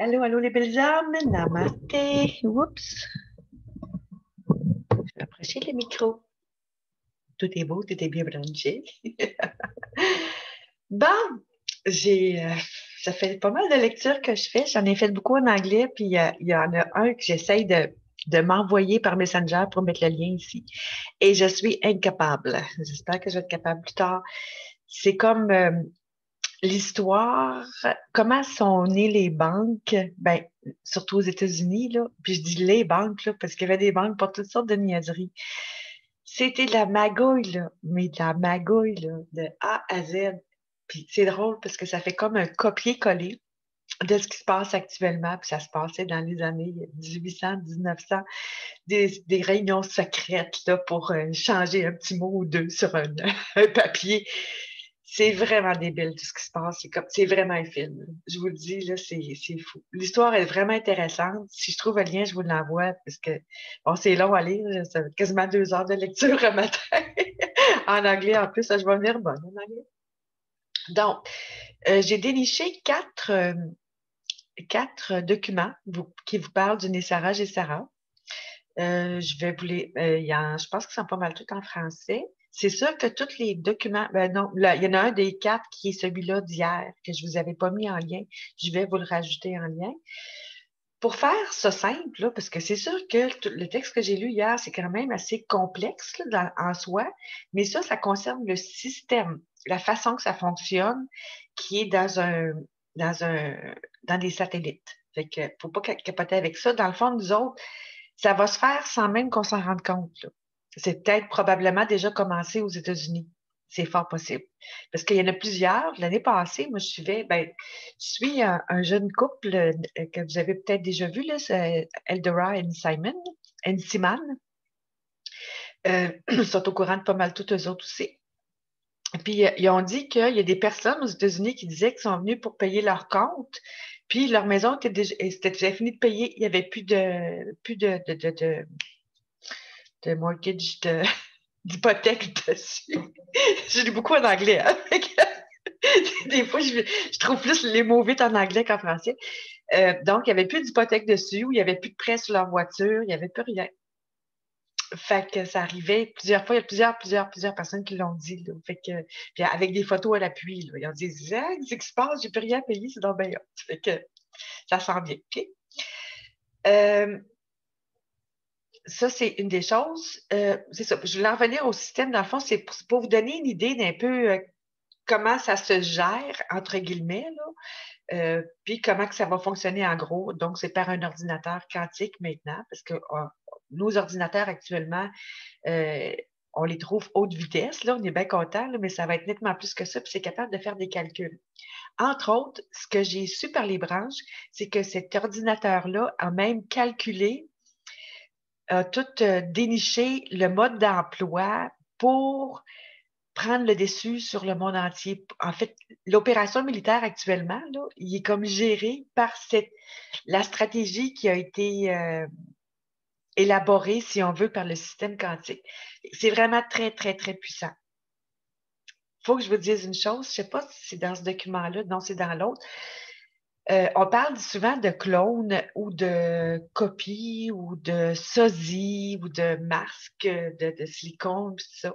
Allô, allô les belles âmes, namasté. Oups, je vais approcher le micro. Tout est beau, tout est bien branché. Bon, j'ai, ça fait pas mal de lectures que je fais. J'en ai fait beaucoup en anglais, puis il y en a un que j'essaye de m'envoyer par Messenger pour mettre le lien ici. Et je suis incapable. J'espère que je vais être capable plus tard. C'est comme l'histoire, comment sont nées les banques, ben, surtout aux États-Unis, là. Puis je dis les banques, là, parce qu'il y avait des banques pour toutes sortes de niaiseries. C'était de la magouille, là, mais de la magouille, là, de A à Z. Puis c'est drôle parce que ça fait comme un copier-coller de ce qui se passe actuellement, puis ça se passait dans les années 1800, 1900, des réunions secrètes là, pour changer un petit mot ou deux sur un, un papier. C'est vraiment débile tout ce qui se passe. C'est vraiment un film. Je vous le dis, là, c'est fou. L'histoire est vraiment intéressante. Si je trouve un lien, je vous l'envoie parce que, bon, c'est long à lire. Là. Ça va être quasiment 2 heures de lecture un matin. En anglais, en plus, ça, je vais venir bonne en anglais. Donc, j'ai déniché quatre documents qui vous parlent du Nessara et Sarah. Je vais vous les. Je pense qu'ils sont pas mal tous en français. C'est sûr que tous les documents. Ben non, là, il y en a un des quatre qui est celui-là d'hier, que je vous avais pas mis en lien. Je vais vous le rajouter en lien. Pour faire ça simple, là, parce que c'est sûr que le texte que j'ai lu hier, c'est quand même assez complexe là, en soi, mais ça concerne le système, la façon que ça fonctionne, qui est dans un, dans des satellites. Fait que faut pas capoter avec ça. Dans le fond, nous autres, ça va se faire sans même qu'on s'en rende compte, là. C'est peut-être probablement déjà commencé aux États-Unis. C'est fort possible. Parce qu'il y en a plusieurs. L'année passée, moi, je suis un jeune couple que vous avez peut-être déjà vu, là, c'est Eldora et Simon. Ils sont au courant de pas mal toutes eux autres aussi. Puis, ils ont dit qu'il y a des personnes aux États-Unis qui disaient qu'ils sont venus pour payer leur compte, puis leur maison c'était déjà fini de payer. Il n'y avait plus de mortgage, d'hypothèque dessus. Je lis beaucoup en anglais, hein? Des fois, je trouve plus les mots vite en anglais qu'en français. Donc, il n'y avait plus d'hypothèque dessus, il n'y avait plus de prêt sur leur voiture, il n'y avait plus rien. Fait que ça arrivait plusieurs fois, il y a plusieurs personnes qui l'ont dit, là. Fait que, puis avec des photos à l'appui, là. Ils ont dit, ah, qu'est-ce qui se passe? J'ai plus rien à payer, c'est donc bien hot. Fait que ça sent bien. OK? Euh, Ça, c'est une des choses. C'est ça. Je voulais en revenir au système. Dans le fond, c'est pour vous donner une idée d'un peu comment ça se gère, entre guillemets, là, puis comment que ça va fonctionner en gros. Donc, c'est par un ordinateur quantique maintenant, parce que nos ordinateurs actuellement, euh, on les trouve haute vitesse, là, on est bien content, là, mais ça va être nettement plus que ça, puis c'est capable de faire des calculs. Entre autres, ce que j'ai su par les branches, c'est que cet ordinateur-là a même calculé, a tout déniché le mode d'emploi pour prendre le dessus sur le monde entier. En fait, l'opération militaire actuellement, là, il est comme géré par la stratégie qui a été élaborée, si on veut, par le système quantique. C'est vraiment très, très, très puissant. Il faut que je vous dise une chose, je ne sais pas si c'est dans ce document-là, non, c'est dans l'autre. On parle souvent de clones ou de copies ou de sosies ou de masques de silicone, tout ça.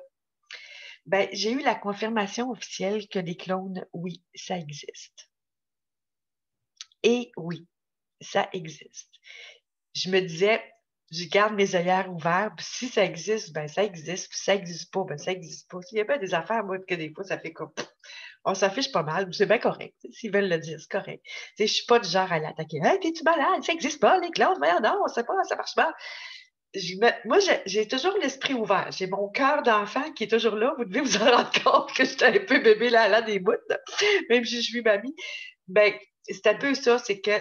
Ben, j'ai eu la confirmation officielle que les clones, oui, ça existe. Et oui, ça existe. Je me disais, je garde mes œillères ouverts, puis si ça existe, ben ça existe, puis si ça n'existe pas, ben ça n'existe pas. Il y a pas des affaires, moi, que des fois, ça fait comme, on s'affiche pas mal, c'est bien correct. S'ils veulent le dire, c'est correct. Je ne suis pas du genre à l'attaquer. Hey, t'es-tu malade? Ça n'existe pas, les clones, voyons non, on sait pas, ça marche pas. Moi, j'ai toujours l'esprit ouvert. J'ai mon cœur d'enfant qui est toujours là. Vous devez vous en rendre compte que j'étais un peu bébé là des bouts, là. Même si je suis mamie. Ben, c'est un peu ça, c'est que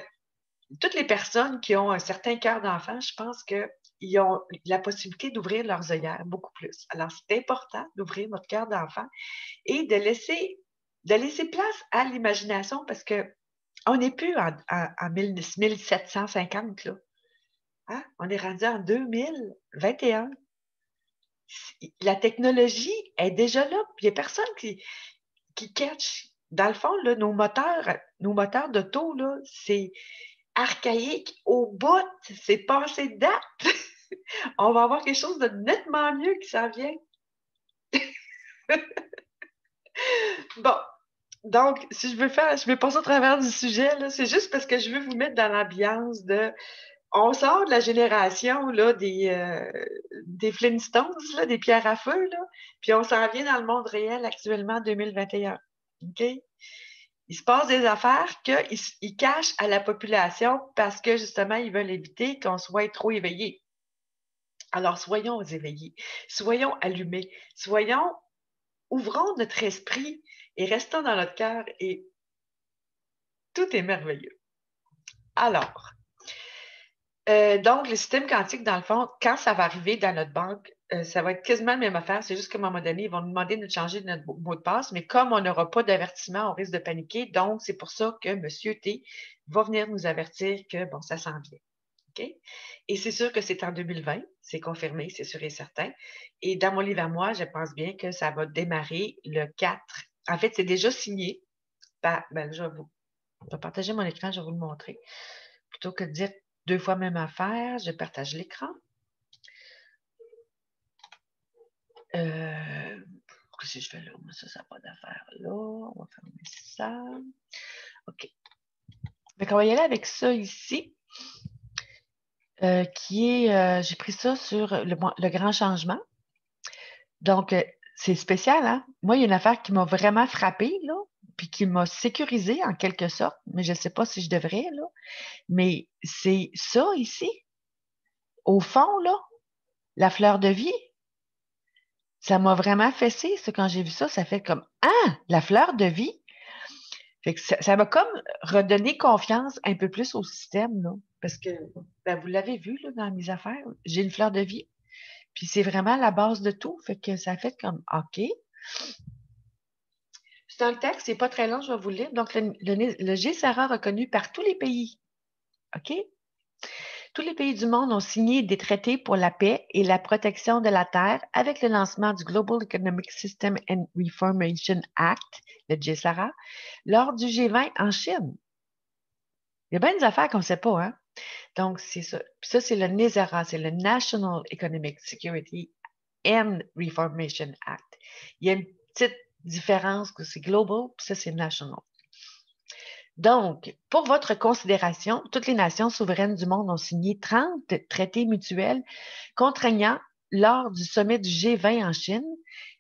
toutes les personnes qui ont un certain cœur d'enfant, je pense qu'ils ont la possibilité d'ouvrir leurs œillères beaucoup plus. Alors, c'est important d'ouvrir notre cœur d'enfant et de laisser place à l'imagination parce que on n'est plus en 1750, là. Hein? On est rendu en 2021. La technologie est déjà là. Il n'y a personne qui catch. Dans le fond, là, nos moteurs d'auto, là, archaïque au bout. C'est passé de date. On va avoir quelque chose de nettement mieux qui s'en vient. Bon, donc, si je vais passer au travers du sujet, là, c'est juste parce que je veux vous mettre dans l'ambiance de. On sort de la génération là, des Flintstones, là, des pierres à feu, là, puis on s'en vient dans le monde réel actuellement en 2021. OK? Il se passe des affaires qu'ils cachent à la population parce que justement, ils veulent éviter qu'on soit trop éveillés. Alors, soyons éveillés, soyons allumés, ouvrons notre esprit et restons dans notre cœur et tout est merveilleux. Alors, donc, le système quantique, dans le fond, quand ça va arriver dans notre banque, ça va être quasiment la même affaire. C'est juste qu'à un moment donné, ils vont nous demander de changer notre mot de passe, mais comme on n'aura pas d'avertissement, on risque de paniquer. Donc, c'est pour ça que M. T va venir nous avertir que, bon, ça s'en vient. OK? Et c'est sûr que c'est en 2020, c'est confirmé, c'est sûr et certain. Et dans mon livre à moi, je pense bien que ça va démarrer le 4. En fait, c'est déjà signé. Ben, je vais partager mon écran, je vais vous le montrer. Plutôt que de dire 2 fois même affaire, je partage l'écran. Qu'est-ce que je fais là? Moi, ça n'a pas d'affaire là. On va fermer ça. OK. Donc, on va y aller avec ça ici, qui est, j'ai pris ça sur le grand changement. Donc, c'est spécial, hein? Moi, il y a une affaire qui m'a vraiment frappée, là, puis qui m'a sécurisée en quelque sorte, mais je ne sais pas si je devrais, là. Mais c'est ça ici, au fond, là, la fleur de vie. Ça m'a vraiment fessé, ça, quand j'ai vu ça. Ça fait comme, ah, la fleur de vie. Fait que ça m'a comme redonné confiance un peu plus au système, là. Parce que, ben, vous l'avez vu, là, dans mes affaires, j'ai une fleur de vie. Puis c'est vraiment la base de tout. Fait que ça fait comme, OK. C'est un texte, c'est pas très long, je vais vous le lire. Donc, le GSARA reconnu par tous les pays. OK? Tous les pays du monde ont signé des traités pour la paix et la protection de la Terre avec le lancement du Global Economic System and Reformation Act, le GSARA, lors du G20 en Chine. Il y a bien des affaires qu'on ne sait pas, hein? Donc, c'est ça. Puis ça, c'est le NESARA, c'est le National Economic Security and Reformation Act. Il y a une petite différence que c'est global, puis ça, c'est national. Donc, pour votre considération, toutes les nations souveraines du monde ont signé 30 traités mutuels contraignants lors du sommet du G20 en Chine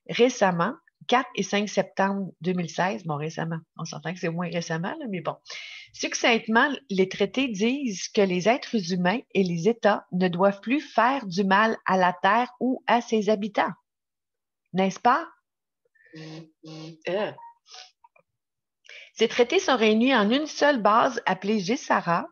récemment, 4 et 5 septembre 2016. Bon, récemment, on s'entend que c'est moins récemment, là, mais bon. Succinctement, les traités disent que les êtres humains et les États ne doivent plus faire du mal à la Terre ou à ses habitants. N'est-ce pas? Ces traités sont réunis en une seule base appelée GSARA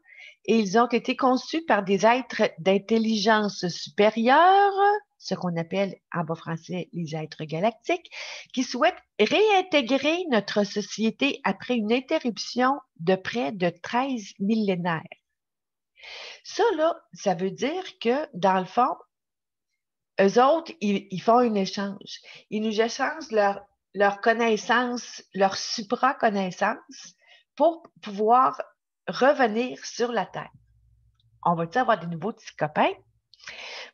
et ils ont été conçus par des êtres d'intelligence supérieure, ce qu'on appelle en bas français les êtres galactiques, qui souhaitent réintégrer notre société après une interruption de près de 13 millénaires. Ça, là, ça veut dire que, dans le fond, eux autres, ils font un échange. Ils nous échangent leur connaissance, leur supra-connaissance pour pouvoir revenir sur la Terre. On va-t-il avoir des nouveaux petits copains?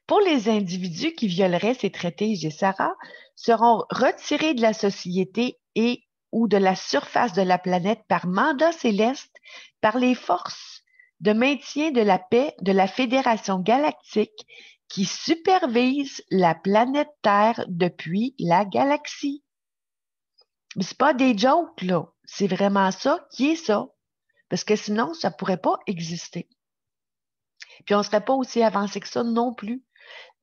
Pour les individus qui violeraient ces traités GSARA, seront retirés de la société et ou de la surface de la planète par mandat céleste par les forces de maintien de la paix de la Fédération galactique qui supervise la planète Terre depuis la galaxie. Mais c'est pas des jokes, là. C'est vraiment ça qui est ça. Parce que sinon, ça ne pourrait pas exister. Puis on ne serait pas aussi avancé que ça non plus.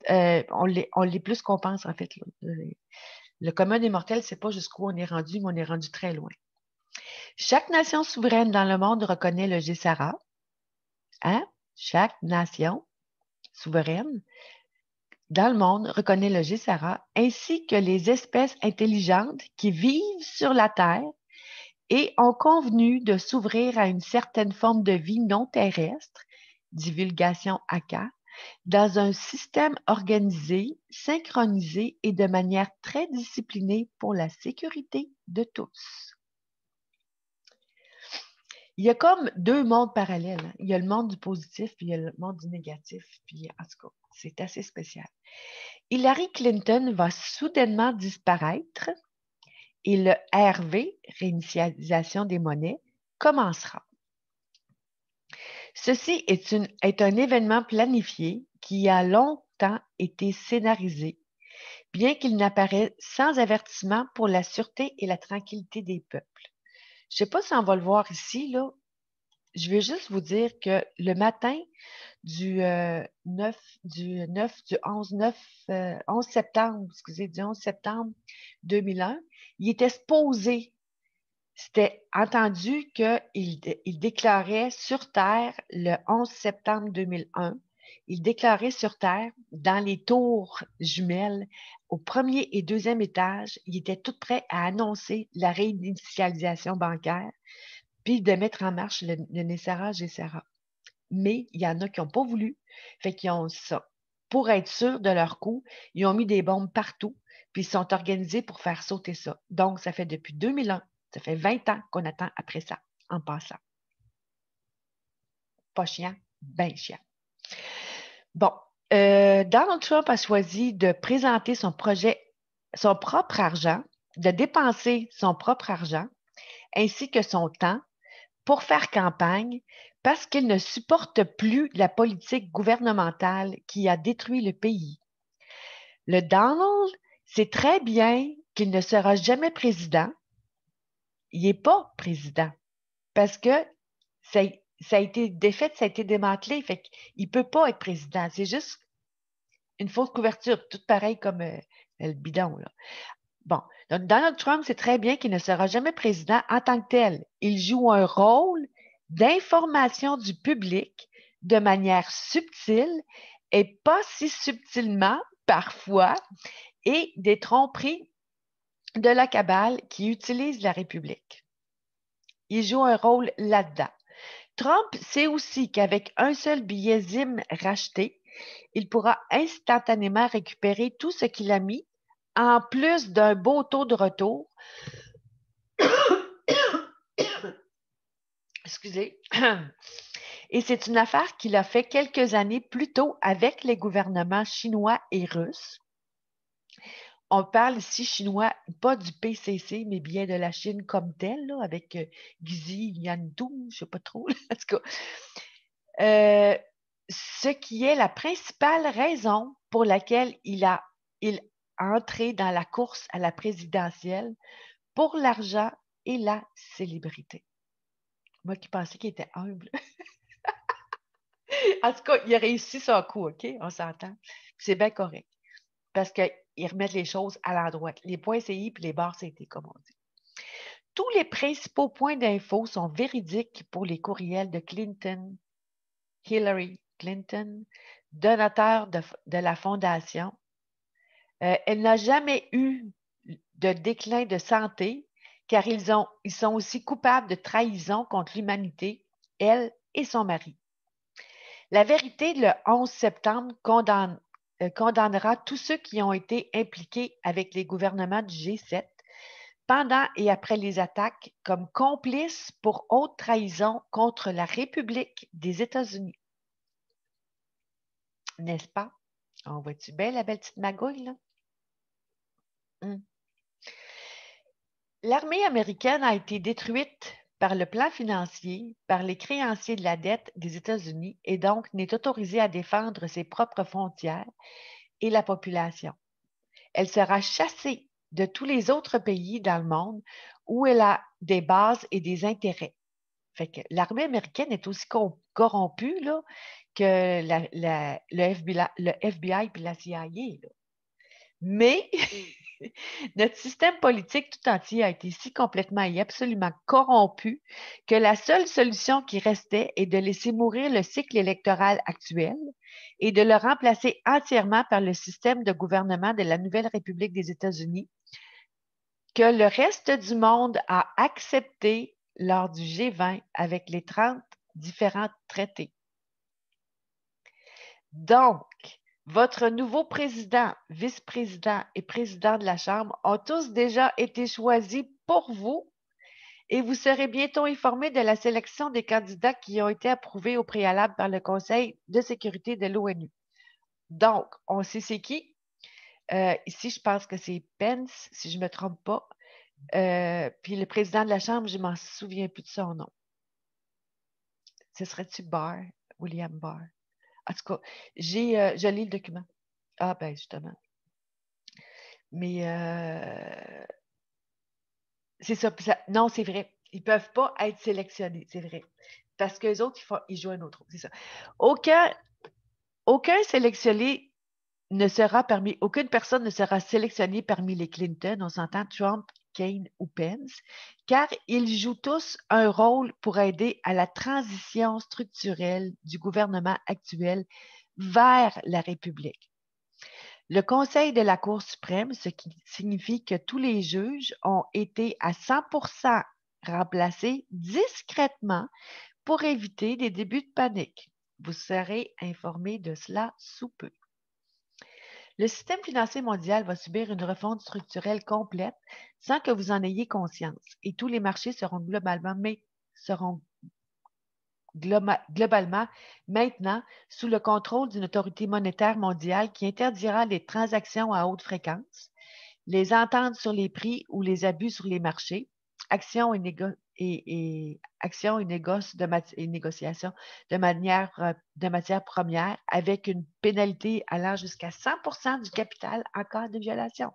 On l'est plus qu'on pense, en fait. Là. Le commun des mortels, c'est pas jusqu'où on est rendu, mais on est rendu très loin. Chaque nation souveraine dans le monde reconnaît le GSARA. Hein? Chaque nation souveraine dans le monde reconnaît le GSARA, ainsi que les espèces intelligentes qui vivent sur la Terre et ont convenu de s'ouvrir à une certaine forme de vie non terrestre, divulgation ACA, dans un système organisé, synchronisé et de manière très disciplinée pour la sécurité de tous. Il y a comme deux mondes parallèles, hein. Il y a le monde du positif, puis il y a le monde du négatif. Puis, en tout cas, c'est assez spécial. Hillary Clinton va soudainement disparaître et le RV, réinitialisation des monnaies, commencera. Ceci est un événement planifié qui a longtemps été scénarisé, bien qu'il n'apparaît sans avertissement pour la sûreté et la tranquillité des peuples. Je ne sais pas si on va le voir ici, là. Je vais juste vous dire que le matin du 11 septembre, excusez, du 11 septembre 2001, il était supposé, c'était entendu qu'il déclarait sur Terre le 11 septembre 2001, il déclarait sur Terre, dans les tours jumelles, au premier et deuxième étage, il était tout prêt à annoncer la réinitialisation bancaire, puis de mettre en marche le NESARA GESARA. Mais il y en a qui n'ont pas voulu, fait qu'ils ont ça. Pour être sûrs de leur coup, ils ont mis des bombes partout, puis ils sont organisés pour faire sauter ça. Donc, ça fait depuis 2001, ça fait 20 ans qu'on attend après ça, en passant. Pas chiant, ben chiant. Bon, Donald Trump a choisi de présenter son projet, son propre argent, de dépenser son propre argent, ainsi que son temps, pour faire campagne parce qu'il ne supporte plus la politique gouvernementale qui a détruit le pays. Le Donald sait très bien qu'il ne sera jamais président. Il n'est pas président parce que ça a été défait, ça a été démantelé. Fait qu'il ne peut pas être président. C'est juste une fausse couverture, tout pareil comme le bidon, là. Bon, donc Donald Trump sait très bien qu'il ne sera jamais président en tant que tel. Il joue un rôle d'information du public de manière subtile et pas si subtilement parfois, et des tromperies de la cabale qui utilise la République. Il joue un rôle là-dedans. Trump sait aussi qu'avec un seul billet ZIM racheté, il pourra instantanément récupérer tout ce qu'il a mis, en plus d'un beau taux de retour. Excusez. Et c'est une affaire qu'il a fait quelques années plus tôt avec les gouvernements chinois et russes. On parle ici chinois, pas du PCC, mais bien de la Chine comme telle, là, avec Xi Jinping, je ne sais pas trop. En tout cas, ce qui est la principale raison pour laquelle il a entré dans la course à la présidentielle pour l'argent et la célébrité. Moi qui pensais qu'il était humble. En tout cas, il a réussi son coup, OK? On s'entend. C'est bien correct. Parce qu'ils remettent les choses à l'endroit. Les points CI et les barres CT, comme on dit. Tous les principaux points d'info sont véridiques pour les courriels de Clinton, Hillary Clinton, donateur de la fondation. Elle n'a jamais eu de déclin de santé car ils sont aussi coupables de trahison contre l'humanité, elle et son mari. La vérité, le 11 septembre, condamnera tous ceux qui ont été impliqués avec les gouvernements du G7 pendant et après les attaques comme complices pour haute trahison contre la République des États-Unis. N'est-ce pas? On voit-tu bien la belle petite magouille, là? L'armée américaine a été détruite par le plan financier, par les créanciers de la dette des États-Unis et donc n'est autorisée à défendre ses propres frontières et la population. Elle sera chassée de tous les autres pays dans le monde où elle a des bases et des intérêts. Fait que l'armée américaine est aussi corrompue là, que le FBI et la CIA. Là. Mais notre système politique tout entier a été si complètement et absolument corrompu que la seule solution qui restait est de laisser mourir le cycle électoral actuel et de le remplacer entièrement par le système de gouvernement de la Nouvelle République des États-Unis que le reste du monde a accepté lors du G20 avec les 30 différents traités. Donc, votre nouveau président, vice-président et président de la Chambre ont tous déjà été choisis pour vous Et vous serez bientôt informé de la sélection des candidats qui ont été approuvés au préalable par le Conseil de sécurité de l'ONU. Donc, on sait c'est qui. Ici, je pense que c'est Pence, si je ne me trompe pas. Puis le président de la Chambre, je ne m'en souviens plus de son nom. Ce serait-tu Barr, William Barr? En tout cas, je lis le document. Ah, ben justement. Mais c'est ça, non, c'est vrai. Ils ne peuvent pas être sélectionnés, c'est vrai. Parce qu'eux autres, ils jouent un autre rôle, c'est ça. Aucun sélectionné aucune personne ne sera sélectionnée parmi les Clinton, on s'entend Trump, Kane ou Pence, car ils jouent tous un rôle pour aider à la transition structurelle du gouvernement actuel vers la République. Le Conseil de la Cour suprême, ce qui signifie que tous les juges ont été à 100% remplacés discrètement pour éviter des débuts de panique. Vous serez informé de cela sous peu. Le système financier mondial va subir une refonte structurelle complète sans que vous en ayez conscience et tous les marchés seront globalement maintenant sous le contrôle d'une autorité monétaire mondiale qui interdira les transactions à haute fréquence, les ententes sur les prix ou les abus sur les marchés, actions et, négociations de matières premières avec une pénalité allant jusqu'à 100% du capital en cas de violation.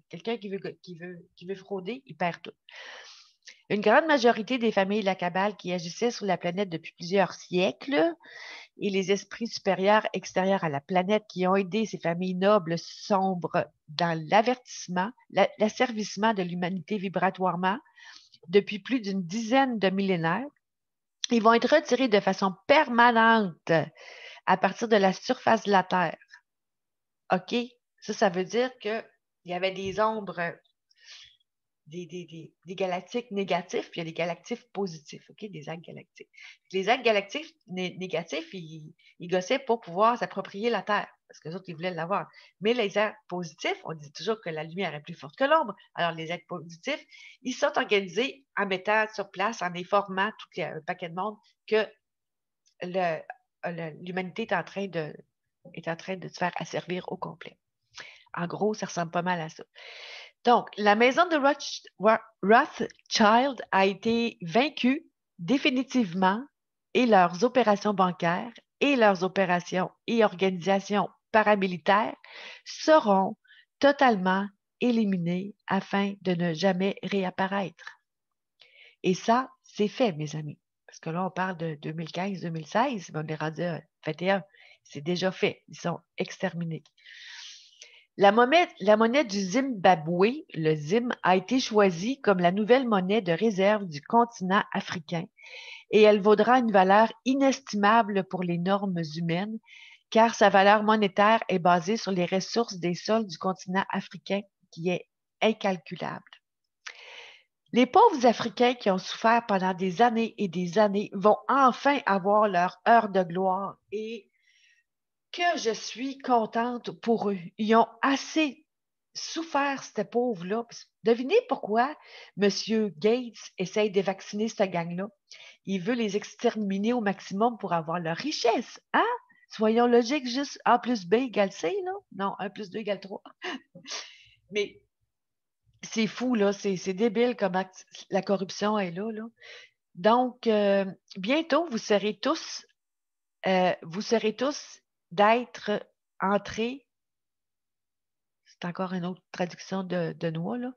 Quelqu'un qui veut frauder, il perd tout. Une grande majorité des familles de la cabale qui agissaient sur la planète depuis plusieurs siècles et les esprits supérieurs extérieurs à la planète qui ont aidé ces familles nobles sombres dans l'asservissement de l'humanité vibratoirement depuis plus d'une dizaine de millénaires, ils vont être retirés de façon permanente à partir de la surface de la Terre. OK? Ça veut dire qu'il y avait des ombres, des galactiques négatifs, puis il y a des galactiques positifs, OK? Des actes galactiques. Les actes galactiques négatifs, ils gossaient pour pouvoir s'approprier la Terre, parce que les autres, ils voulaient l'avoir. Mais les actes positifs, on dit toujours que la lumière est plus forte que l'ombre. Alors, les actes positifs, ils sont organisés en mettant sur place, en informant tout un paquet de monde que l'humanité est en train de se faire asservir au complet. En gros, ça ressemble pas mal à ça. Donc, la maison de Rothschild a été vaincue définitivement et leurs opérations bancaires et leurs opérations et organisations paramilitaires seront totalement éliminées afin de ne jamais réapparaître. Et ça, c'est fait, mes amis. Parce que là, on parle de 2015-2016, mais on est rendu à 21. C'est déjà fait. Ils sont exterminés. La monnaie du Zimbabwe, le ZIM, a été choisie comme la nouvelle monnaie de réserve du continent africain et elle vaudra une valeur inestimable pour les normes humaines car sa valeur monétaire est basée sur les ressources des sols du continent africain qui est incalculable. Les pauvres Africains qui ont souffert pendant des années et des années vont enfin avoir leur heure de gloire et que je suis contente pour eux. Ils ont assez souffert, ces pauvres-là. Devinez pourquoi M. Gates essaye de vacciner cette gang-là. Il veut les exterminer au maximum pour avoir leur richesse. Hein? Soyons logiques, juste A plus B égale C, là? Non, 1 plus 2 égale 3. Mais c'est fou, là. C'est débile comment la corruption est là, là. Donc, bientôt, vous serez tous d'être entrés. C'est encore une autre traduction de Noix, là.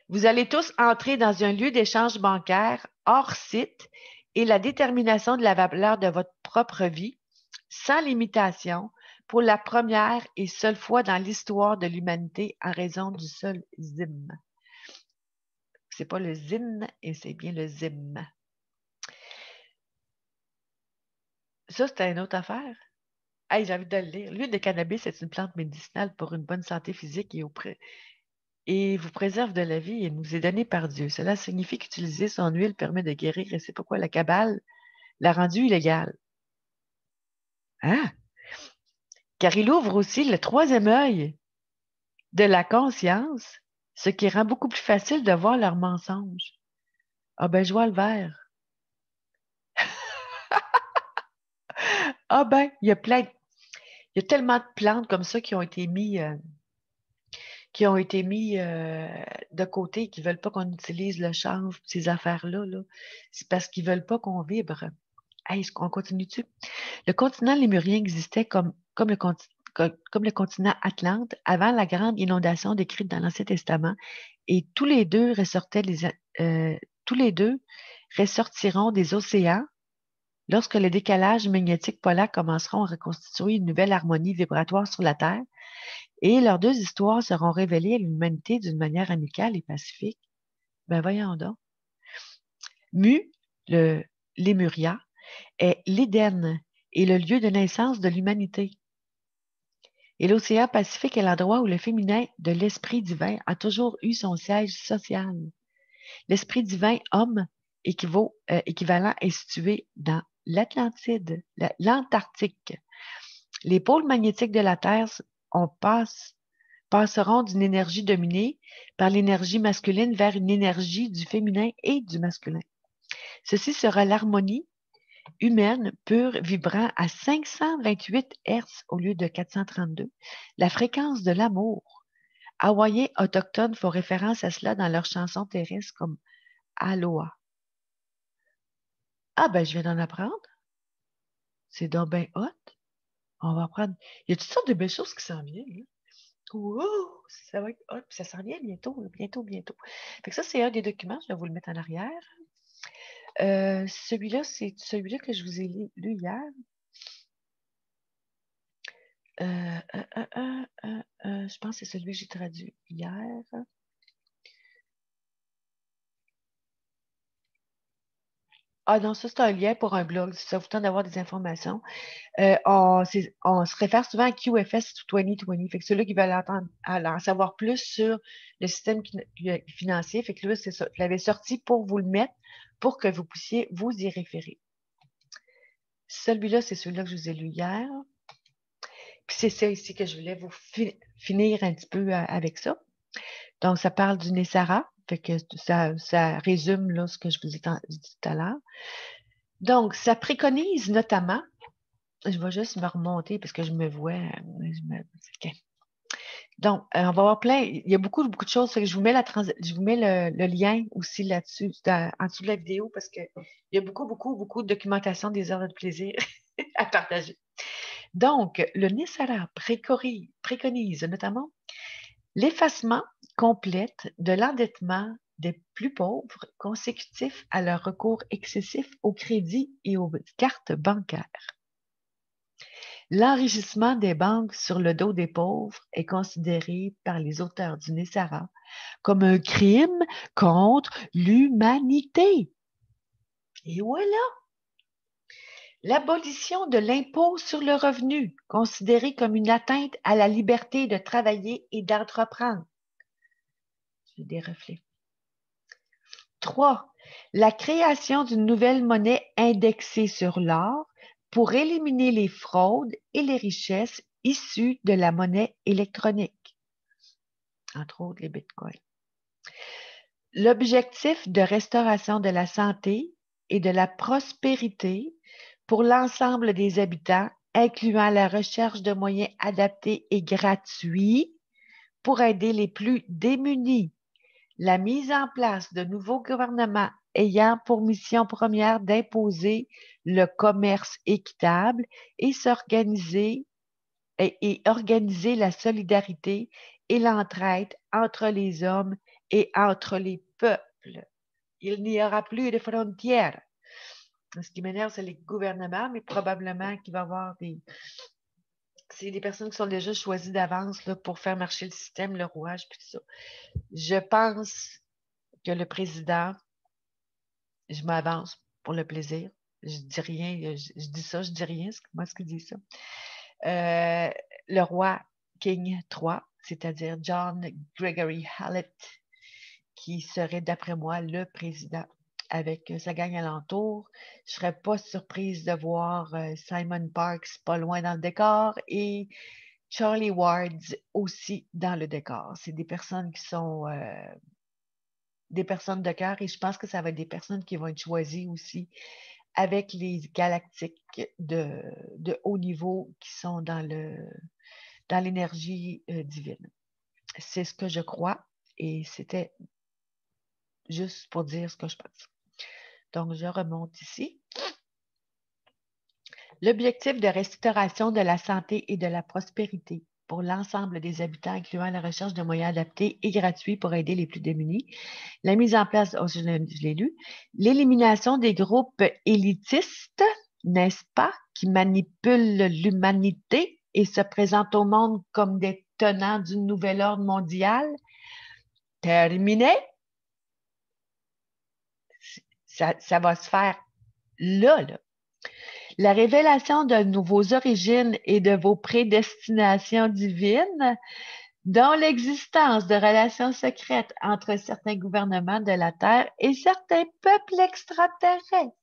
Vous allez tous entrer dans un lieu d'échange bancaire hors site et la détermination de la valeur de votre propre vie, sans limitation, pour la première et seule fois dans l'histoire de l'humanité en raison du seul ZIM. C'est pas le ZIN, et c'est bien le ZIM. Ça, c'est une autre affaire. Hey, j'ai envie de le lire. L'huile de cannabis est une plante médicinale pour une bonne santé physique et vous préserve de la vie et nous est donnée par Dieu. Cela signifie qu'utiliser son huile permet de guérir et c'est pourquoi la cabale l'a rendu illégal. Hein? Car il ouvre aussi le troisième œil de la conscience, ce qui rend beaucoup plus facile de voir leurs mensonges. Ah ben, je vois le vert. Ah ben, il y a tellement de plantes comme ça qui ont été mis de côté, qui ne veulent pas qu'on utilise le chanvre, ces affaires-là, là. C'est parce qu'ils ne veulent pas qu'on vibre. Hey, on continue-tu? Le continent lémurien existait comme le continent Atlante avant la grande inondation décrite dans l'Ancien Testament, et tous les deux ressortiront des océans lorsque les décalages magnétiques polaires commenceront à reconstituer une nouvelle harmonie vibratoire sur la Terre, et leurs deux histoires seront révélées à l'humanité d'une manière amicale et pacifique. Ben voyons donc. Mu, le Lémuria, est l'Éden et le lieu de naissance de l'humanité. Et l'océan Pacifique est l'endroit où le féminin de l'esprit divin a toujours eu son siège social. L'esprit divin homme équivalent est situé dans l'Atlantide, l'Antarctique. Les pôles magnétiques de la Terre on passeront d'une énergie dominée par l'énergie masculine vers une énergie du féminin et du masculin. Ceci sera l'harmonie humaine pure vibrant à 528 Hz au lieu de 432, la fréquence de l'amour. Hawaïens autochtones font référence à cela dans leurs chansons terrestres comme Aloha. Ah ben, je viens d'en apprendre. C'est donc ben hot. On va apprendre. Il y a toutes sortes de belles choses qui s'en viennent, là. Wow! Ça va être hot. Puis ça s'en vient bientôt, là, bientôt, bientôt. Fait que ça, c'est un des documents. Je vais vous le mettre en arrière. Celui-là, c'est celui-là que je vous ai lu hier. Je pense que c'est celui que j'ai traduit hier. Ah non, ça, c'est un lien pour un blog, si ça vous tente d'avoir des informations. On se réfère souvent à QFS 2020. Fait que ceux-là qui veulent en savoir plus sur le système financier, fait que là, c'est ça. Je l'avais sorti pour vous le mettre, pour que vous puissiez vous y référer. Celui-là, c'est celui-là que je vous ai lu hier. Puis c'est ça ici que je voulais vous finir un petit peu avec ça. Donc, ça parle du Nessara. Fait que ça résume là, ce que je vous ai dit tout à l'heure. Donc, ça préconise notamment, je vais juste me remonter parce que je me vois. OK. Donc, on va avoir plein, il y a beaucoup, beaucoup de choses. Fait que je vous mets le lien aussi là-dessus, en dessous de la vidéo, parce qu'il y a beaucoup, beaucoup, beaucoup de documentation des heures de plaisir à partager. Donc, le Nessara préconise notamment l'effacement complet de l'endettement des plus pauvres consécutif à leur recours excessif au crédit et aux cartes bancaires. L'enrichissement des banques sur le dos des pauvres est considéré par les auteurs du Nessara comme un crime contre l'humanité. Et voilà! L'abolition de l'impôt sur le revenu, considéré comme une atteinte à la liberté de travailler et d'entreprendre. J'ai des reflets. 3. La création d'une nouvelle monnaie indexée sur l'or pour éliminer les fraudes et les richesses issues de la monnaie électronique, entre autres les bitcoins. L'objectif de restauration de la santé et de la prospérité pour l'ensemble des habitants, incluant la recherche de moyens adaptés et gratuits pour aider les plus démunis. La mise en place de nouveaux gouvernements ayant pour mission première d'imposer le commerce équitable et organiser la solidarité et l'entraide entre les hommes et entre les peuples. Il n'y aura plus de frontières. Ce qui m'énerve, c'est les gouvernements, mais probablement qu'il va y avoir c'est des personnes qui sont déjà choisies d'avance là, pour faire marcher le système, le rouage, puis tout ça. Je pense que le président, je m'avance pour le plaisir. Je dis rien, je dis ça, je dis rien, c'est moi ce qui dit ça. Le roi King III, c'est-à-dire John Gregory Hallett, qui serait, d'après moi, le président avec sa gang alentour. Je ne serais pas surprise de voir Simon Parks pas loin dans le décor et Charlie Ward aussi dans le décor. C'est des personnes qui sont des personnes de cœur et je pense que ça va être des personnes qui vont être choisies aussi avec les galactiques de haut niveau qui sont dans l'énergie divine. C'est ce que je crois et c'était juste pour dire ce que je pense. Donc, je remonte ici. L'objectif de restauration de la santé et de la prospérité pour l'ensemble des habitants, incluant la recherche de moyens adaptés et gratuits pour aider les plus démunis, la mise en place, je l'ai lu, l'élimination des groupes élitistes, n'est-ce pas, qui manipulent l'humanité et se présentent au monde comme des tenants d'une nouvelle ordre mondiale. Terminé. Ça va se faire là. La révélation de vos origines et de vos prédestinations divines, dont l'existence de relations secrètes entre certains gouvernements de la Terre et certains peuples extraterrestres.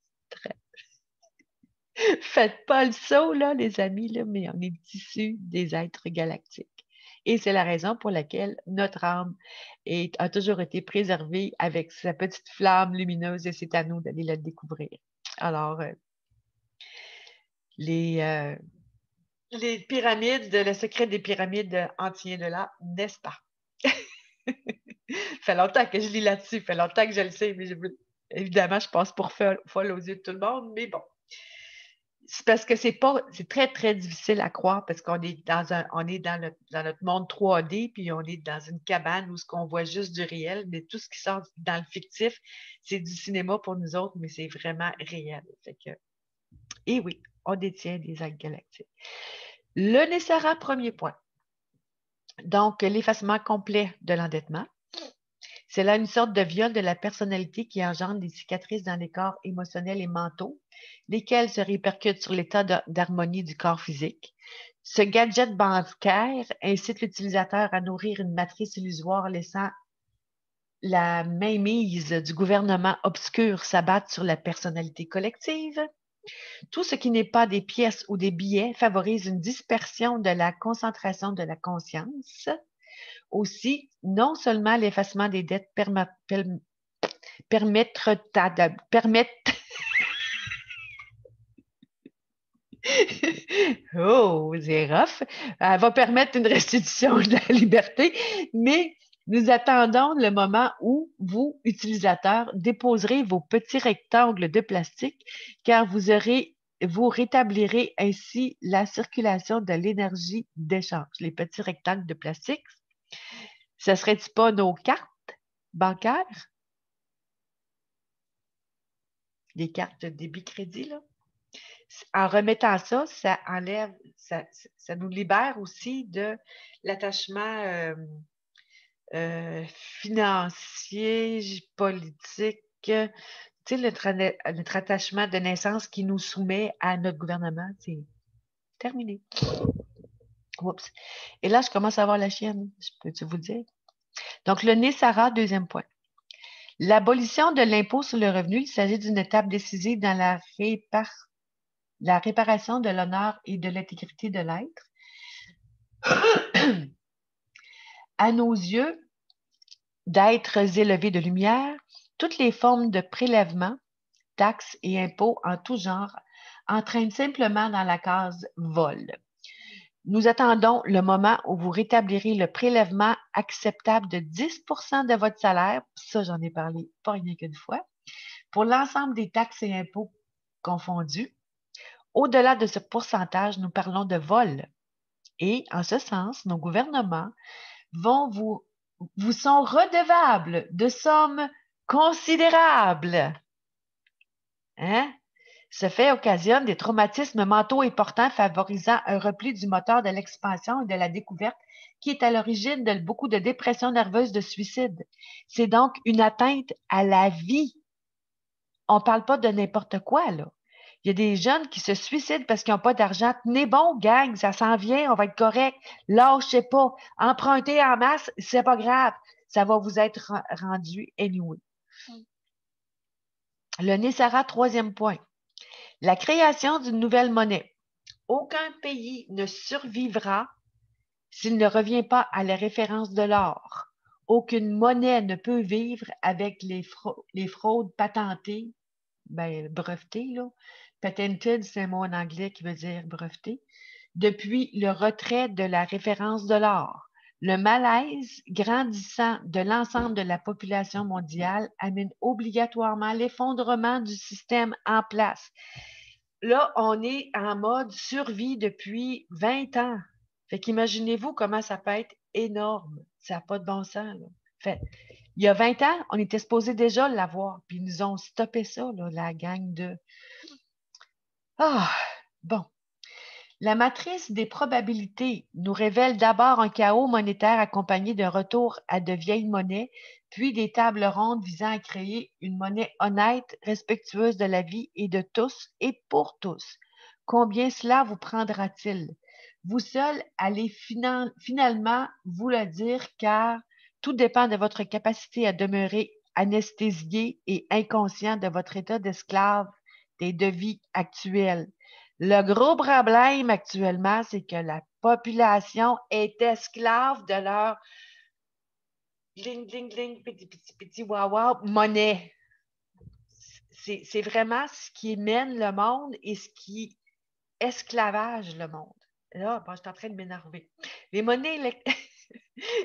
Faites pas le saut, là, les amis, là, mais on est issus des êtres galactiques. Et c'est la raison pour laquelle notre âme a toujours été préservée avec sa petite flamme lumineuse et c'est à nous d'aller la découvrir. Alors, les pyramides, le secret des pyramides en tient de là, n'est-ce pas? Fait longtemps que je lis là-dessus, fait longtemps que je le sais, mais évidemment, je passe pour folle aux yeux de tout le monde, mais bon. C'est parce que c'est très, très difficile à croire parce qu'on est dans notre monde 3D, puis on est dans une cabane où ce qu'on voit juste du réel, mais tout ce qui sort dans le fictif, c'est du cinéma pour nous autres, mais c'est vraiment réel. Et oui, on détient des actes galactiques. Le Nessara, premier point. Donc, l'effacement complet de l'endettement. C'est là une sorte de viol de la personnalité qui engendre des cicatrices dans les corps émotionnels et mentaux, lesquels se répercutent sur l'état d'harmonie du corps physique. Ce gadget bancaire incite l'utilisateur à nourrir une matrice illusoire, laissant la mainmise du gouvernement obscur s'abattre sur la personnalité collective. Tout ce qui n'est pas des pièces ou des billets favorise une dispersion de la concentration de la conscience. Aussi, non seulement l'effacement des dettes permettre oh, c'est rough, va permettre une restitution de la liberté, mais nous attendons le moment où vous, utilisateurs, déposerez vos petits rectangles de plastique, car vous rétablirez ainsi la circulation de l'énergie d'échange. Les petits rectangles de plastique, ce ne serait-il pas nos cartes bancaires? Les cartes débit-crédit, là? En remettant ça, ça enlève, ça nous libère aussi de l'attachement financier, politique, tu sais, notre attachement de naissance qui nous soumet à notre gouvernement, c'est terminé. Oups. Et là, je commence à avoir la chienne, je peux-tu vous dire? Donc, le Nessara, deuxième point. L'abolition de l'impôt sur le revenu, il s'agit d'une étape décisive dans la réparation de l'honneur et de l'intégrité de l'être. À nos yeux, d'êtres élevés de lumière, toutes les formes de prélèvement, taxes et impôts en tout genre entraînent simplement dans la case vol. Nous attendons le moment où vous rétablirez le prélèvement acceptable de 10 de votre salaire, ça j'en ai parlé pas rien qu'une fois, pour l'ensemble des taxes et impôts confondus. Au-delà de ce pourcentage, nous parlons de vol. Et en ce sens, nos gouvernements vous sont redevables de sommes considérables. Hein? Ce fait occasionne des traumatismes mentaux importants favorisant un repli du moteur de l'expansion et de la découverte qui est à l'origine de beaucoup de dépressions nerveuses de suicide. C'est donc une atteinte à la vie. On ne parle pas de n'importe quoi, là. Il y a des jeunes qui se suicident parce qu'ils n'ont pas d'argent. Tenez bon, gang, ça s'en vient, on va être correct. Lâchez pas. Empruntez en masse, c'est pas grave. Ça va vous être rendu anyway. Le Nessara, troisième point. La création d'une nouvelle monnaie. Aucun pays ne survivra s'il ne revient pas à la référence de l'or. Aucune monnaie ne peut vivre avec les fraudes patentées, brevetées, là. Patented, c'est un mot en anglais qui veut dire breveté. Depuis le retrait de la référence de l'or, le malaise grandissant de l'ensemble de la population mondiale amène obligatoirement l'effondrement du système en place. Là, on est en mode survie depuis 20 ans. Fait qu'imaginez-vous comment ça peut être énorme. Ça n'a pas de bon sens, là. Fait, il y a 20 ans, on était supposé déjà l'avoir, puis ils nous ont stoppé ça, là, la gang de... Ah, bon. La matrice des probabilités nous révèle d'abord un chaos monétaire accompagné d'un retour à de vieilles monnaies, puis des tables rondes visant à créer une monnaie honnête, respectueuse de la vie et de tous et pour tous. Combien cela vous prendra-t-il? Vous seul allez finalement vous le dire, car tout dépend de votre capacité à demeurer anesthésié et inconscient de votre état d'esclave des devis actuels. Le gros problème actuellement, c'est que la population est esclave de leur gling, gling, gling, petit, petit, petit, wow, wow, monnaie. C'est vraiment ce qui mène le monde et ce qui esclavage le monde. Là, bon, je suis en train de m'énerver. Les monnaies,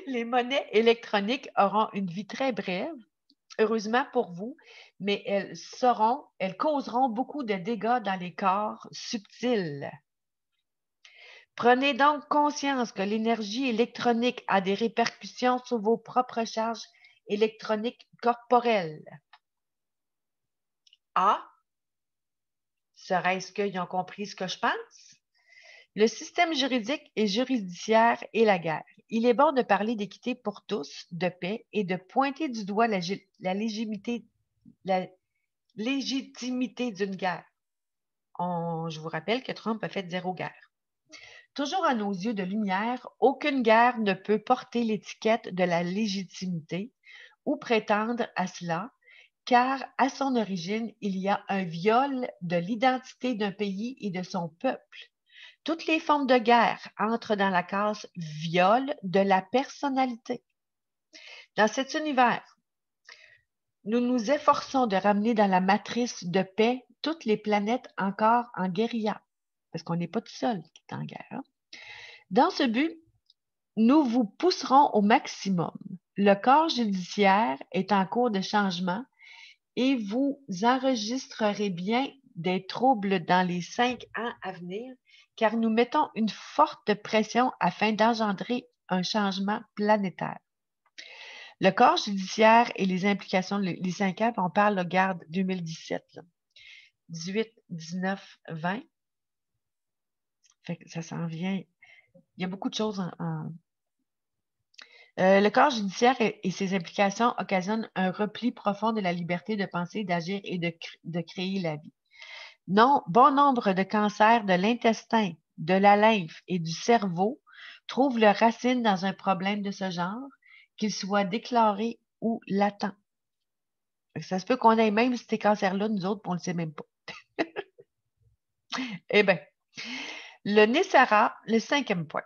les monnaies électroniques auront une vie très brève, heureusement pour vous, mais elles causeront beaucoup de dégâts dans les corps subtils. Prenez donc conscience que l'énergie électronique a des répercussions sur vos propres charges électroniques corporelles. Ah, serait-ce qu'ils ont compris ce que je pense? Le système juridique et judiciaire et la guerre. Il est bon de parler d'équité pour tous, de paix et de pointer du doigt la légitimité d'une guerre. Je vous rappelle que Trump a fait 0 guerre. Toujours à nos yeux de lumière, aucune guerre ne peut porter l'étiquette de la légitimité ou prétendre à cela, car à son origine, il y a un viol de l'identité d'un pays et de son peuple. Toutes les formes de guerre entrent dans la case viol de la personnalité. Dans cet univers, nous nous efforçons de ramener dans la matrice de paix toutes les planètes encore en guérilla, parce qu'on n'est pas tout seul qui est en guerre. Hein? Dans ce but, nous vous pousserons au maximum. Le corps judiciaire est en cours de changement et vous enregistrerez bien des troubles dans les 5 ans à venir, car nous mettons une forte pression afin d'engendrer un changement planétaire. Le corps judiciaire et les implications, les 5 ans, on parle, regarde, 2017, là. 18, 19, 20. Fait que ça s'en vient. Il y a beaucoup de choses le corps judiciaire et ses implications occasionnent un repli profond de la liberté de penser, d'agir et de créer la vie. Bon nombre de cancers de l'intestin, de la lymphe et du cerveau trouvent leur racine dans un problème de ce genre, qu'il soit déclaré ou latent. Ça se peut qu'on ait même ces cancers-là, nous autres, on ne le sait même pas. Eh bien, le NESARA, le 5e point.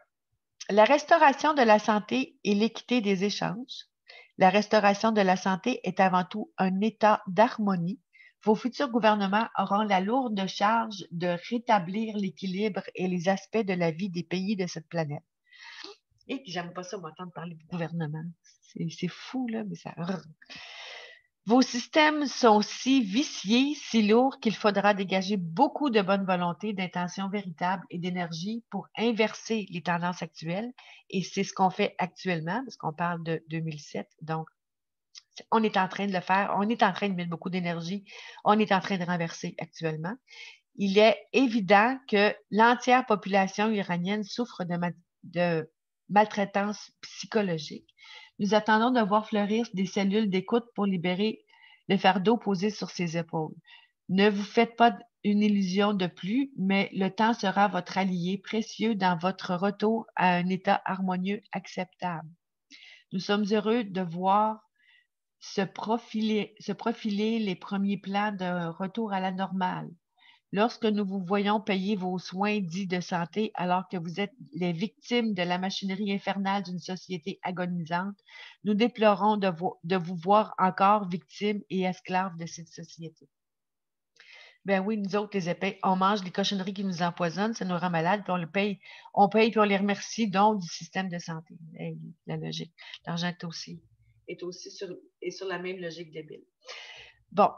La restauration de la santé et l'équité des échanges. La restauration de la santé est avant tout un état d'harmonie. Vos futurs gouvernements auront la lourde charge de rétablir l'équilibre et les aspects de la vie des pays de cette planète. Et j'aime pas ça m'entendre parler du gouvernement. C'est fou, là, mais ça... Vos systèmes sont si viciés, si lourds qu'il faudra dégager beaucoup de bonne volonté, d'intention véritable et d'énergie pour inverser les tendances actuelles. Et c'est ce qu'on fait actuellement, parce qu'on parle de 2007. Donc, on est en train de le faire. On est en train de mettre beaucoup d'énergie. On est en train de renverser actuellement. Il est évident que l'entière population iranienne souffre de maltraitance psychologique. Nous attendons de voir fleurir des cellules d'écoute pour libérer le fardeau posé sur ses épaules. Ne vous faites pas une illusion de plus, mais le temps sera votre allié précieux dans votre retour à un état harmonieux acceptable. Nous sommes heureux de voir se profiler les premiers plans de retour à la normale. Lorsque nous vous voyons payer vos soins dits de santé alors que vous êtes les victimes de la machinerie infernale d'une société agonisante, nous déplorons de vous voir encore victimes et esclaves de cette société. Ben oui, nous autres, les épais, on mange les cochonneries qui nous empoisonnent, ça nous rend malades, puis on paye, puis on les remercie donc du système de santé. Hey, la logique. L'argent est aussi sur la même logique débile. Bon.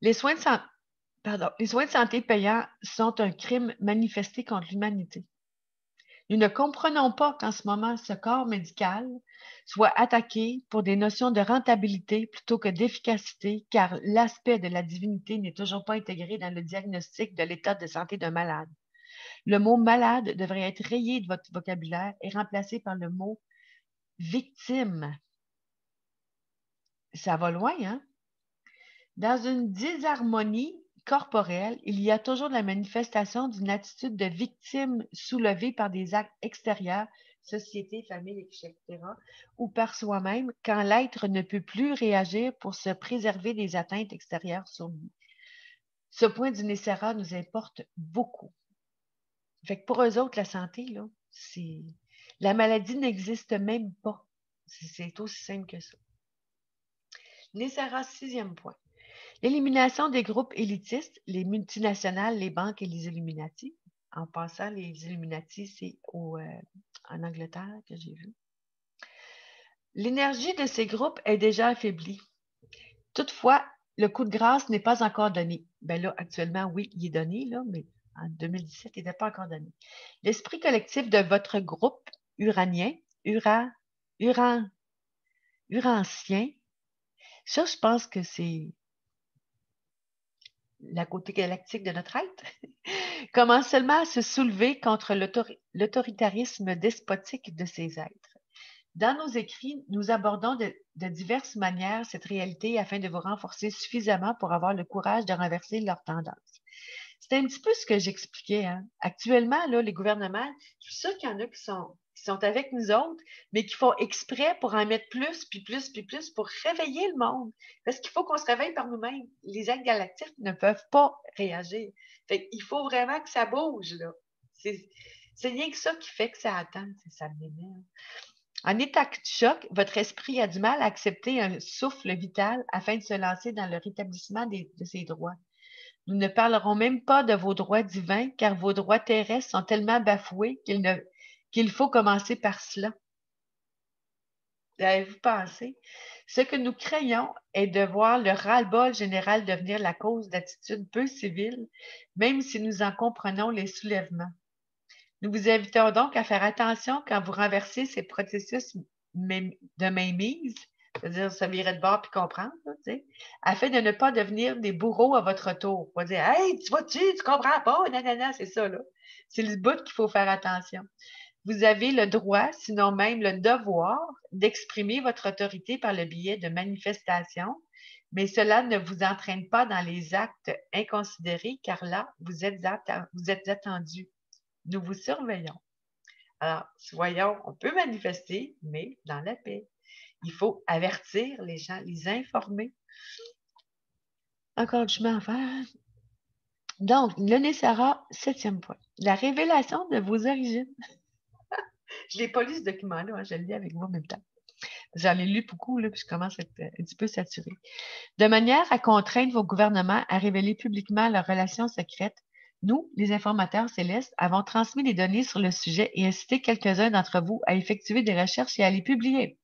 Les soins de santé payants sont un crime manifesté contre l'humanité. Nous ne comprenons pas qu'en ce moment, ce corps médical soit attaqué pour des notions de rentabilité plutôt que d'efficacité, car l'aspect de la divinité n'est toujours pas intégré dans le diagnostic de l'état de santé d'un malade. Le mot malade devrait être rayé de votre vocabulaire et remplacé par le mot victime. Ça va loin, hein? Dans une disharmonie corporelle, il y a toujours la manifestation d'une attitude de victime soulevée par des actes extérieurs, société, famille, etc., ou par soi-même, quand l'être ne peut plus réagir pour se préserver des atteintes extérieures sur lui. Ce point du Nécera nous importe beaucoup. Fait que pour eux autres, la santé, là, la maladie n'existe même pas. C'est aussi simple que ça. Nécera, 6e point. L'élimination des groupes élitistes, les multinationales, les banques et les Illuminati. En passant, les Illuminati, c'est en Angleterre que j'ai vu. L'énergie de ces groupes est déjà affaiblie. Toutefois, le coup de grâce n'est pas encore donné. Ben là, actuellement, oui, il est donné, là, mais en 2017, il n'était pas encore donné. L'esprit collectif de votre groupe uranien, urancien, ça, je pense que c'est la côté galactique de notre être, commence seulement à se soulever contre l'autoritarisme despotique de ces êtres. Dans nos écrits, nous abordons de diverses manières cette réalité afin de vous renforcer suffisamment pour avoir le courage de renverser leur tendance. C'est un petit peu ce que j'expliquais. Hein. Actuellement, là, les gouvernements, je suis sûre qu'il y en a qui sont avec nous autres, mais qui font exprès pour en mettre plus, puis plus, puis plus, pour réveiller le monde. Parce qu'il faut qu'on se réveille par nous-mêmes. Les aides galactiques ne peuvent pas réagir. Fait il faut vraiment que ça bouge, là. C'est rien que ça qui fait que ça attend. Ça m'énerve. En état de choc, votre esprit a du mal à accepter un souffle vital afin de se lancer dans le rétablissement de ses droits. Nous ne parlerons même pas de vos droits divins, car vos droits terrestres sont tellement bafoués qu'il faut commencer par cela. Avez-vous pensé? Ce que nous craignons est de voir le ras-le-bol général devenir la cause d'attitudes peu civiles, même si nous en comprenons les soulèvements. Nous vous invitons donc à faire attention quand vous renversez ces processus de mainmise, c'est-à-dire se virer de bord puis comprendre, là, afin de ne pas devenir des bourreaux à votre tour. On va dire, hey, tu vas-tu, tu comprends pas, nanana, c'est ça, là. C'est le bout qu'il faut faire attention. Vous avez le droit, sinon même le devoir, d'exprimer votre autorité par le biais de manifestations, mais cela ne vous entraîne pas dans les actes inconsidérés, car là, vous êtes attendu. Nous vous surveillons. Alors, voyons, on peut manifester, mais dans la paix. Il faut avertir les gens, les informer. Encore du chemin à faire. Donc, le Nécera, 7e point. La révélation de vos origines. Je ne l'ai pas lu, ce document-là. Hein, je le lis avec vous en même temps. J'en ai lu beaucoup, là, puis je commence à être un petit peu saturée. De manière à contraindre vos gouvernements à révéler publiquement leurs relations secrètes, nous, les informateurs célestes, avons transmis des données sur le sujet et incité quelques-uns d'entre vous à effectuer des recherches et à les publier.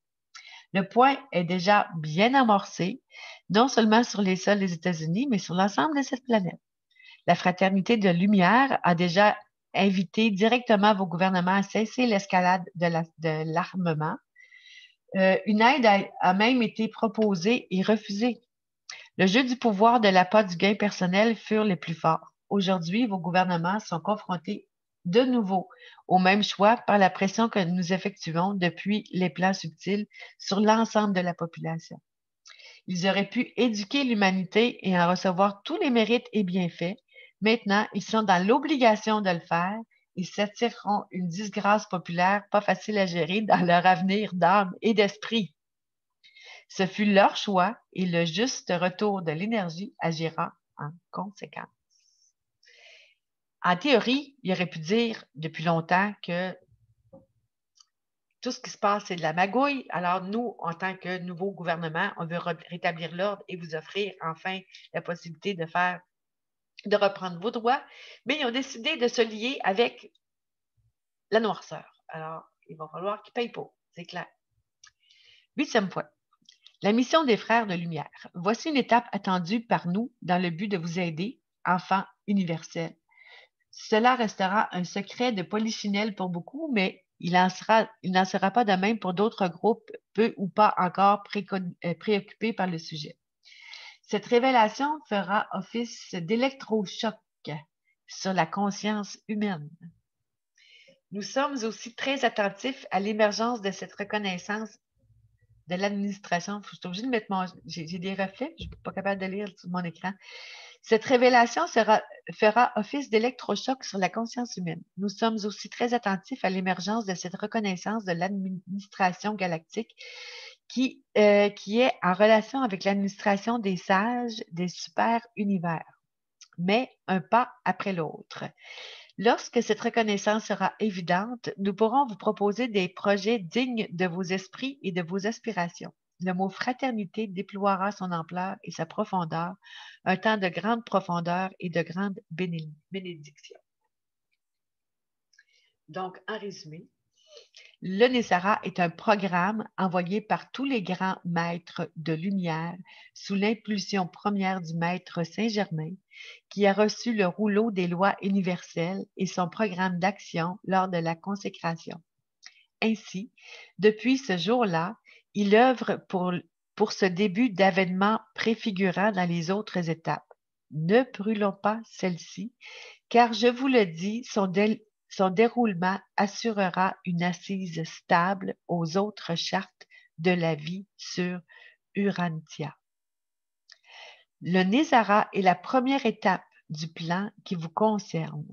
Le point est déjà bien amorcé, non seulement sur les sols des États-Unis, mais sur l'ensemble de cette planète. La Fraternité de Lumière a déjà invité directement vos gouvernements à cesser l'escalade de l'armement. Une aide a même été proposée et refusée. Le jeu du pouvoir de l'appât du gain personnel furent les plus forts. Aujourd'hui, vos gouvernements sont confrontés de nouveau au même choix par la pression que nous effectuons depuis les plans subtils sur l'ensemble de la population. Ils auraient pu éduquer l'humanité et en recevoir tous les mérites et bienfaits. Maintenant, ils sont dans l'obligation de le faire ils s'attireront une disgrâce populaire pas facile à gérer dans leur avenir d'âme et d'esprit. Ce fut leur choix et le juste retour de l'énergie agira en conséquence. En théorie, il aurait pu dire depuis longtemps que tout ce qui se passe, c'est de la magouille. Alors, nous, en tant que nouveau gouvernement, on veut rétablir l'ordre et vous offrir enfin la possibilité de reprendre vos droits. Mais ils ont décidé de se lier avec la noirceur. Alors, il va falloir qu'ils payent pour, c'est clair. 8e point. La mission des Frères de Lumière. Voici une étape attendue par nous dans le but de vous aider, enfants universels. Cela restera un secret de polichinelle pour beaucoup, mais il n'en sera pas de même pour d'autres groupes peu ou pas encore préoccupés par le sujet. Cette révélation fera office d'électrochoc sur la conscience humaine. Nous sommes aussi très attentifs à l'émergence de cette reconnaissance de l'administration. Je suis obligée de mettre j'ai des reflets, je ne suis pas capable de lire sur mon écran. Cette révélation fera office d'électrochoc sur la conscience humaine. Nous sommes aussi très attentifs à l'émergence de cette reconnaissance de l'administration galactique qui est en relation avec l'administration des sages des super-univers, mais un pas après l'autre. Lorsque cette reconnaissance sera évidente, nous pourrons vous proposer des projets dignes de vos esprits et de vos aspirations. Le mot fraternité déploiera son ampleur et sa profondeur, un temps de grande profondeur et de grande bénédiction. Donc, en résumé, le Nessara est un programme envoyé par tous les grands maîtres de lumière sous l'impulsion première du maître Saint-Germain, qui a reçu le rouleau des lois universelles et son programme d'action lors de la consécration. Ainsi, depuis ce jour-là, il œuvre pour ce début d'avènement préfigurant dans les autres étapes. Ne brûlons pas celle-ci, car je vous le dis, son déroulement assurera une assise stable aux autres chartes de la vie sur Urantia. Le Nessara est la première étape du plan qui vous concerne.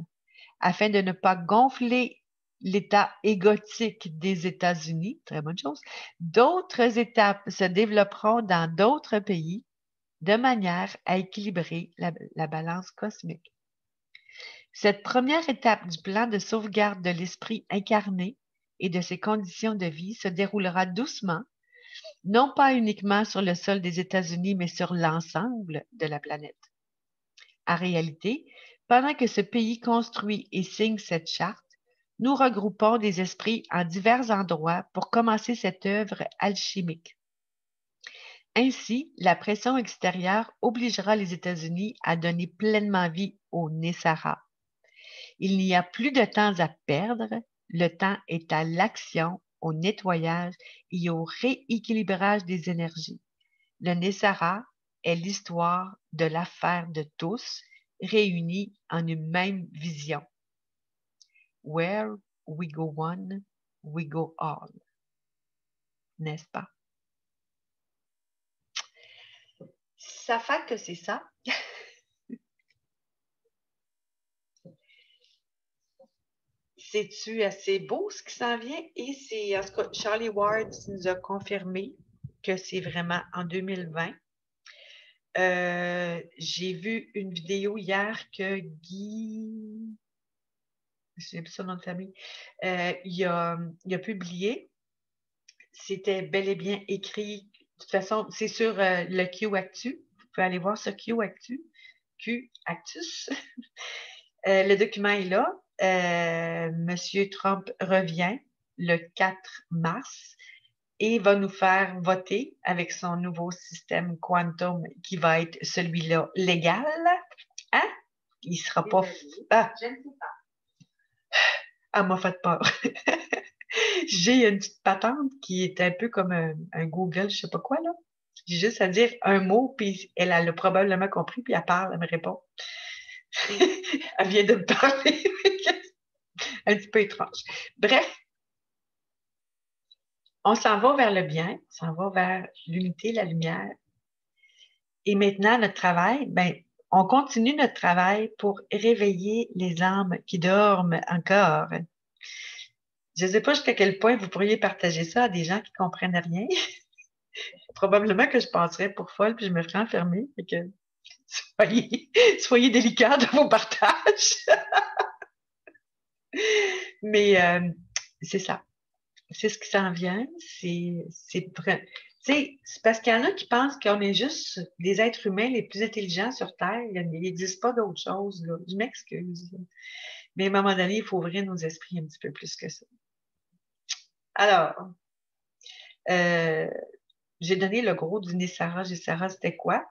Afin de ne pas gonfler l'état égotique des États-Unis, très bonne chose, d'autres étapes se développeront dans d'autres pays de manière à équilibrer la balance cosmique. Cette première étape du plan de sauvegarde de l'esprit incarné et de ses conditions de vie se déroulera doucement, non pas uniquement sur le sol des États-Unis, mais sur l'ensemble de la planète. En réalité, pendant que ce pays construit et signe cette charte, nous regroupons des esprits en divers endroits pour commencer cette œuvre alchimique. Ainsi, la pression extérieure obligera les États-Unis à donner pleinement vie au Nessara. Il n'y a plus de temps à perdre, le temps est à l'action, au nettoyage et au rééquilibrage des énergies. Le Nessara est l'histoire de l'affaire de tous, réunis en une même vision. Where we go one, we go all. N'est-ce pas? Ça fait que c'est ça. C'est-tu assez beau ce qui s'en vient? Et c'est, en tout cas, Charlie Ward nous a confirmé que c'est vraiment en 2020. J'ai vu une vidéo hier que Guy, je ne sais plus son nom de famille, il a publié. C'était bel et bien écrit. De toute façon, c'est sur le Q Actu. Vous pouvez aller voir ce Q Actu. Q Actus. Le document est là. Monsieur Trump revient le 4 mars et va nous faire voter avec son nouveau système quantum qui va être celui-là légal. Hein? Il ne sera pas... Ah, je ne sais pas. Elle m'a fait peur. J'ai une petite patente qui est un peu comme un Google, je ne sais pas quoi, là. J'ai juste à dire un mot, puis elle a probablement compris, puis elle parle, elle me répond. Elle vient de me parler. Un petit peu étrange. Bref, on s'en va vers le bien, on s'en va vers l'unité, la lumière. Et maintenant, notre travail, ben, On continue notre travail pour réveiller les âmes qui dorment encore. Je ne sais pas jusqu'à quel point vous pourriez partager ça à des gens qui ne comprennent rien. Probablement que je passerais pour folle puis je me ferais enfermer. Fait que soyez délicats dans vos partages. Mais c'est ça. C'est ce qui s'en vient. C'est parce qu'il y en a qui pensent qu'on est juste des êtres humains les plus intelligents sur Terre. Il n'existe pas d'autre chose, là. Je m'excuse, là. Mais à un moment donné, il faut ouvrir nos esprits un petit peu plus que ça. Alors, euh, j'ai donné le gros du Sarah. Sarah, c'était quoi?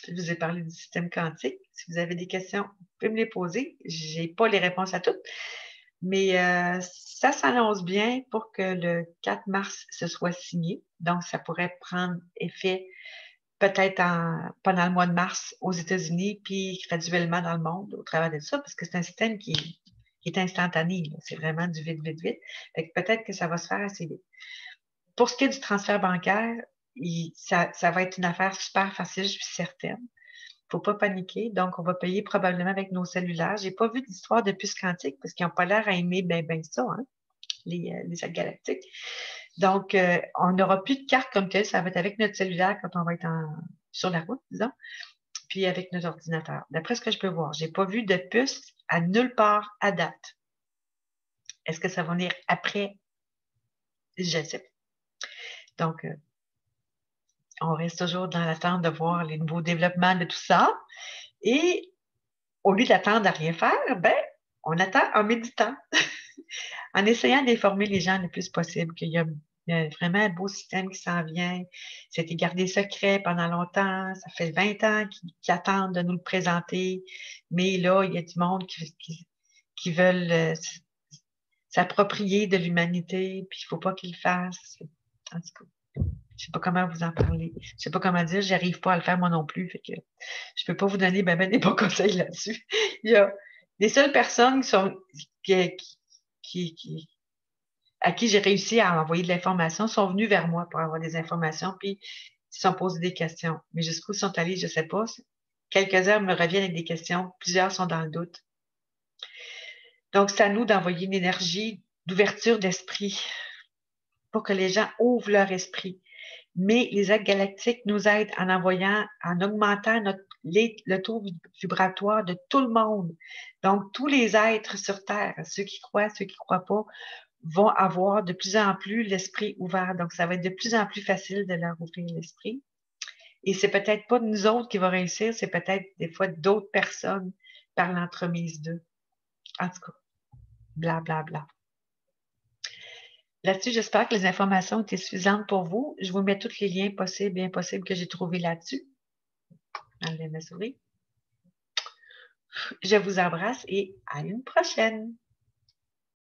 Je vous ai parlé du système quantique. Si vous avez des questions, vous pouvez me les poser. Je n'ai pas les réponses à toutes. Mais ça s'annonce bien pour que le 4 mars, ce soit signé. Donc, ça pourrait prendre effet peut-être pendant le mois de mars aux États-Unis, puis graduellement dans le monde au travers de ça, parce que c'est un système qui est instantané. C'est vraiment du vite, vite, vite. Fait que peut-être que ça va se faire assez vite. Pour ce qui est du transfert bancaire, ça va être une affaire super facile, je suis certaine. Faut pas paniquer. Donc, on va payer probablement avec nos cellulaires. J'ai pas vu d'histoire de puces quantiques parce qu'ils n'ont pas l'air à aimer ben ça, hein, les aides galactiques. Donc, on n'aura plus de carte comme telle. Ça va être avec notre cellulaire quand on va être sur la route, disons, puis avec notre ordinateur. D'après ce que je peux voir, j'ai pas vu de puces à nulle part à date. Est-ce que ça va venir après? Je ne sais pas. Donc, on reste toujours dans l'attente de voir les nouveaux développements de tout ça. Et au lieu d'attendre à rien faire, ben, on attend en méditant, en essayant d'informer les gens le plus possible qu'il y a vraiment un beau système qui s'en vient. C'était gardé secret pendant longtemps. Ça fait 20 ans qu'ils attendent de nous le présenter. Mais là, il y a du monde qui veulent s'approprier de l'humanité, puis il ne faut pas qu'ils le fassent. En tout cas, je ne sais pas comment vous en parler. Je ne sais pas comment dire, j'arrive pas à le faire moi non plus. Fait que je peux pas vous donner des bons conseils là-dessus. Il y a les seules personnes à qui j'ai réussi à envoyer de l'information sont venues vers moi pour avoir des informations, puis ils se sont posés des questions. Mais jusqu'où ils sont allés, je ne sais pas. Quelques heures me reviennent avec des questions, plusieurs sont dans le doute. Donc, c'est à nous d'envoyer une énergie d'ouverture d'esprit pour que les gens ouvrent leur esprit. Mais les aides galactiques nous aident en augmentant le taux vibratoire de tout le monde. Donc, tous les êtres sur Terre, ceux qui croient pas, vont avoir de plus en plus l'esprit ouvert. Donc, ça va être de plus en plus facile de leur ouvrir l'esprit. Et c'est peut-être pas nous autres qui vont réussir, c'est peut-être des fois d'autres personnes par l'entremise d'eux. En tout cas, blablabla. Bla, bla. Là-dessus, j'espère que les informations étaient suffisantes pour vous. Je vous mets tous les liens possibles et impossibles que j'ai trouvés là-dessus. Enlevez ma souris. Je vous embrasse et à une prochaine.